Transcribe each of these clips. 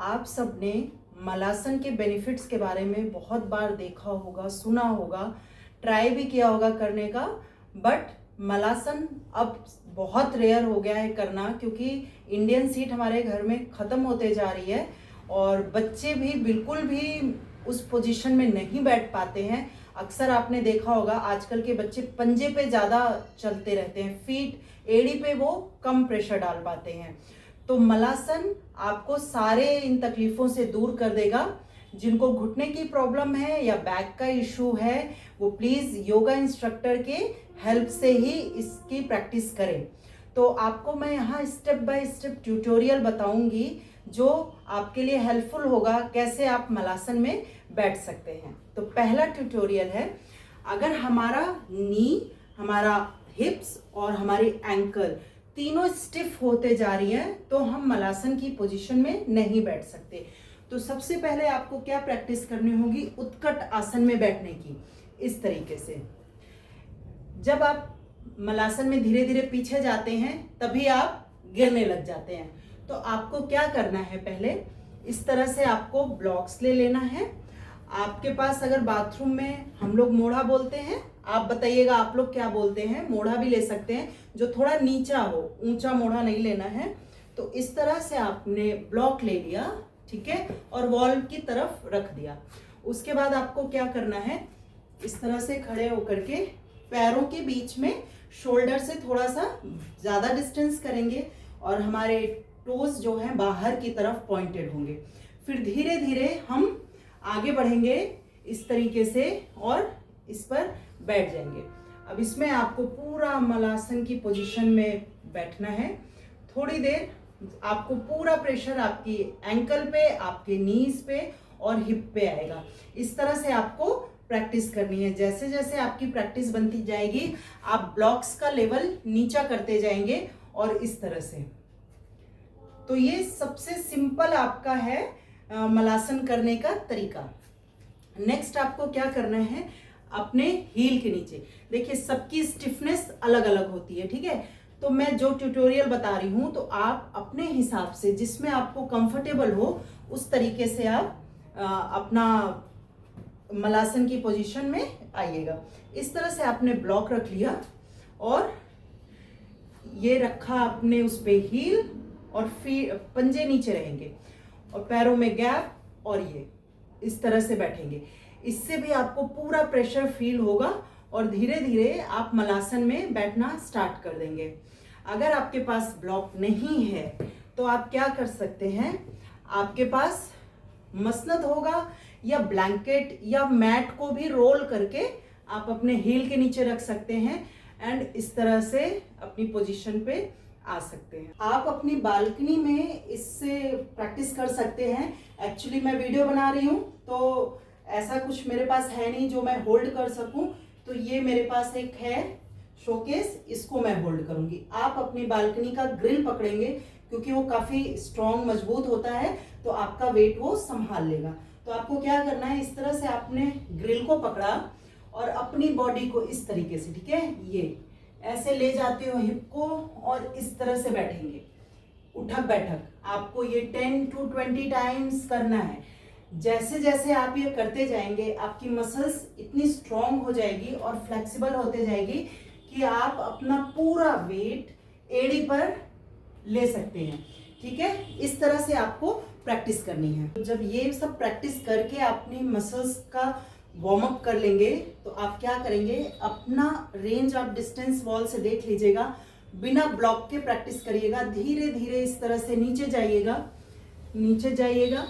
आप सबने मलासन के बेनिफिट्स के बारे में बहुत बार देखा होगा, सुना होगा, ट्राई भी किया होगा करने का, बट मलासन अब बहुत रेयर हो गया है करना, क्योंकि इंडियन सीट हमारे घर में ख़त्म होते जा रही है और बच्चे भी बिल्कुल भी उस पोजीशन में नहीं बैठ पाते हैं। अक्सर आपने देखा होगा आजकल के बच्चे पंजे पे ज़्यादा चलते रहते हैं, फीट एड़ी पे वो कम प्रेशर डाल पाते हैं। तो मलासन आपको सारे इन तकलीफ़ों से दूर कर देगा। जिनको घुटने की प्रॉब्लम है या बैक का इशू है, वो प्लीज़ योगा इंस्ट्रक्टर के हेल्प से ही इसकी प्रैक्टिस करें। तो आपको मैं यहाँ स्टेप बाय स्टेप ट्यूटोरियल बताऊंगी जो आपके लिए हेल्पफुल होगा, कैसे आप मलासन में बैठ सकते हैं। तो पहला ट्यूटोरियल है, अगर हमारा नी, हमारा हिप्स और हमारी एंकल तीनों स्टिफ होते जा रही हैं तो हम मलासन की पोजीशन में नहीं बैठ सकते। तो सबसे पहले आपको क्या प्रैक्टिस करनी होगी, उत्कट आसन में बैठने की। इस तरीके से जब आप मलासन में धीरे धीरे पीछे जाते हैं तभी आप गिरने लग जाते हैं। तो आपको क्या करना है, पहले इस तरह से आपको ब्लॉक्स ले लेना है। आपके पास अगर बाथरूम में हम लोग मोढ़ा बोलते हैं, आप बताइएगा आप लोग क्या बोलते हैं। मोढ़ा भी ले सकते हैं जो थोड़ा नीचा हो, ऊंचा मोढ़ा नहीं लेना है। तो इस तरह से आपने ब्लॉक ले लिया, ठीक है, और वॉल की तरफ रख दिया। उसके बाद आपको क्या करना है, इस तरह से खड़े होकर के पैरों के बीच में शोल्डर से थोड़ा सा ज़्यादा डिस्टेंस करेंगे और हमारे टोज जो हैं बाहर की तरफ पॉइंटेड होंगे। फिर धीरे धीरे हम आगे बढ़ेंगे इस तरीके से और इस पर बैठ जाएंगे। अब इसमें आपको पूरा मलासन की पोजीशन में बैठना है। थोड़ी देर आपको पूरा प्रेशर आपकी एंकल पे, आपके नीज पे और हिप पे आएगा। इस तरह से आपको प्रैक्टिस करनी है। जैसे जैसे आपकी प्रैक्टिस बनती जाएगी आप ब्लॉक्स का लेवल नीचा करते जाएंगे और इस तरह से। तो ये सबसे सिंपल आपका है मलासन करने का तरीका। नेक्स्ट आपको क्या करना है, अपने हील के नीचे देखिए सबकी स्टिफनेस अलग अलग होती है, ठीक है। तो मैं जो ट्यूटोरियल बता रही हूँ तो आप अपने हिसाब से जिसमें आपको कंफर्टेबल हो उस तरीके से आप अपना मलासन की पोजीशन में आइएगा। इस तरह से आपने ब्लॉक रख लिया और ये रखा आपने उस पे हील और फिर पंजे नीचे रहेंगे और पैरों में गैप और ये इस तरह से बैठेंगे। इससे भी आपको पूरा प्रेशर फील होगा और धीरे धीरे आप मलासन में बैठना स्टार्ट कर देंगे। अगर आपके पास ब्लॉक नहीं है तो आप क्या कर सकते हैं, आपके पास मसनद होगा या ब्लैंकेट या मैट को भी रोल करके आप अपने हील के नीचे रख सकते हैं एंड इस तरह से अपनी पोजीशन पे आ सकते हैं। आप अपनी बालकनी में इससे प्रैक्टिस कर सकते हैं। एक्चुअली मैं वीडियो बना रही हूँ तो ऐसा कुछ मेरे पास है नहीं जो मैं होल्ड कर सकूं, तो ये मेरे पास एक है शोकेस, इसको मैं होल्ड करूंगी। आप अपनी बालकनी का ग्रिल पकड़ेंगे क्योंकि वो काफी स्ट्रॉन्ग मजबूत होता है तो आपका वेट वो संभाल लेगा। तो आपको क्या करना है, इस तरह से आपने ग्रिल को पकड़ा और अपनी बॉडी को इस तरीके से, ठीक है, ये ऐसे ले जाते हो हिप को और इस तरह से बैठेंगे, उठक बैठक। आपको ये 10 to 20 टाइम्स करना है। जैसे जैसे आप ये करते जाएंगे आपकी मसल्स इतनी स्ट्रॉन्ग हो जाएगी और फ्लेक्सिबल होते जाएगी कि आप अपना पूरा वेट एड़ी पर ले सकते हैं, ठीक है। इस तरह से आपको प्रैक्टिस करनी है। जब ये सब प्रैक्टिस करके अपनी मसल्स का वार्म अप कर लेंगे तो आप क्या करेंगे, अपना रेंज ऑफ डिस्टेंस वॉल से देख लीजिएगा, बिना ब्लॉक के प्रैक्टिस करिएगा। धीरे धीरे इस तरह से नीचे जाइएगा, नीचे जाइएगा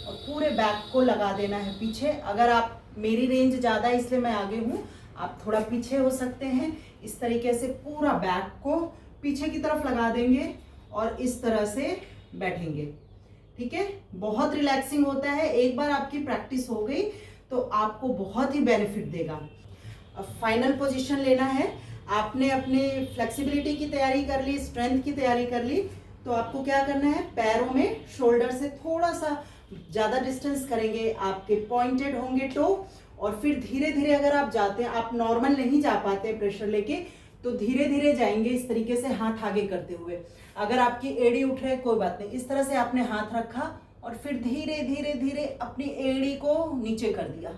और पूरे बैक को लगा देना है पीछे। अगर आप, मेरी रेंज ज़्यादा है इसलिए मैं आगे हूँ, आप थोड़ा पीछे हो सकते हैं। इस तरीके से पूरा बैक को पीछे की तरफ लगा देंगे और इस तरह से बैठेंगे, ठीक है। बहुत रिलैक्सिंग होता है। एक बार आपकी प्रैक्टिस हो गई तो आपको बहुत ही बेनिफिट देगा। अब फाइनल पोजीशन लेना है। आपने अपनी फ्लेक्सिबिलिटी की तैयारी कर ली, स्ट्रेंथ की तैयारी कर ली, तो आपको क्या करना है, पैरों में शोल्डर से थोड़ा सा ज़्यादा डिस्टेंस करेंगे, आपके पॉइंटेड होंगे टो, और फिर धीरे धीरे अगर आप जाते हैं, आप नॉर्मल नहीं जा पाते प्रेशर लेके, तो धीरे धीरे जाएंगे इस तरीके से हाथ आगे करते हुए। अगर आपकी एड़ी उठ रही है कोई बात नहीं, इस तरह से आपने हाथ रखा और फिर धीरे धीरे धीरे अपनी एड़ी को नीचे कर दिया।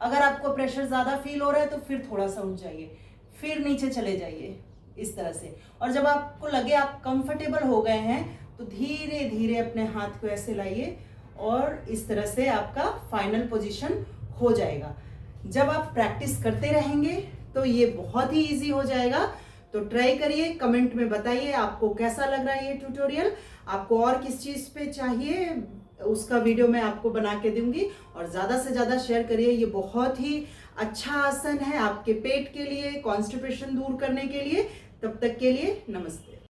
अगर आपको प्रेशर ज़्यादा फील हो रहा है तो फिर थोड़ा सा उठ जाइए, फिर नीचे चले जाइए इस तरह से। और जब आपको लगे आप कंफर्टेबल हो गए हैं तो धीरे धीरे अपने हाथ को ऐसे लाइए और इस तरह से आपका फाइनल पोजीशन हो जाएगा। जब आप प्रैक्टिस करते रहेंगे तो ये बहुत ही इजी हो जाएगा। तो ट्राई करिए, कमेंट में बताइए आपको कैसा लग रहा है ये ट्यूटोरियल। आपको और किस चीज़ पे चाहिए उसका वीडियो मैं आपको बना के दूंगी, और ज़्यादा से ज़्यादा शेयर करिए। ये बहुत ही अच्छा आसन है आपके पेट के लिए, कॉन्स्टिपेशन दूर करने के लिए। तब तक के लिए नमस्ते।